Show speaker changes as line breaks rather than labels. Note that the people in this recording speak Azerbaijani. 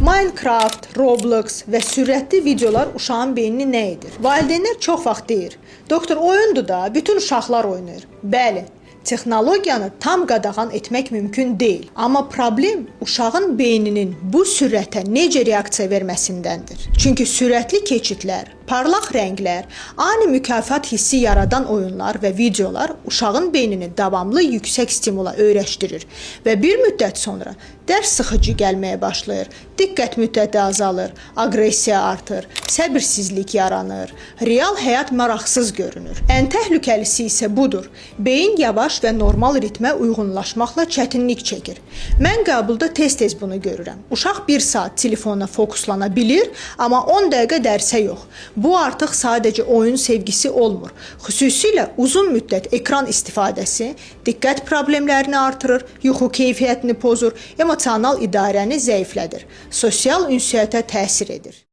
Minecraft, Roblox və sürətli videolar uşağın beynini nə edir? Valideynlər çox vaxt deyir, doktor oyundur da, bütün uşaqlar oynayır. Bəli, texnologiyanı tam qadağan etmək mümkün deyil. Amma problem uşağın beyninin bu sürətə necə reaksiya verməsindəndir. Çünki sürətli keçidlər, parlaq rənglər, ani mükafat hissi yaradan oyunlar və videolar uşağın beynini davamlı yüksək stimula öyrəşdirir və bir müddət sonra dərs sıxıcı gəlməyə başlayır, diqqət müddəti azalır, aqressiya artır, səbirsizlik yaranır, real həyat maraqsız görünür. Ən təhlükəlisi isə budur. Beyin yavaş və normal ritmə uyğunlaşmaqla çətinlik çəkir. Mən qəbulda tez-tez bunu görürəm. Uşaq 1 saat telefonuna fokuslana bilir, amma 10 dəqiqə dərsə yox. Bu artıq sadəcə oyun sevgisi olmur. Xüsusilə uzun müddət ekran istifadəsi diqqət problemlərini artırır, yuxu keyfiyyətini pozur, emosional idarəni zəiflədir, sosial ünsiyyətə təsir edir.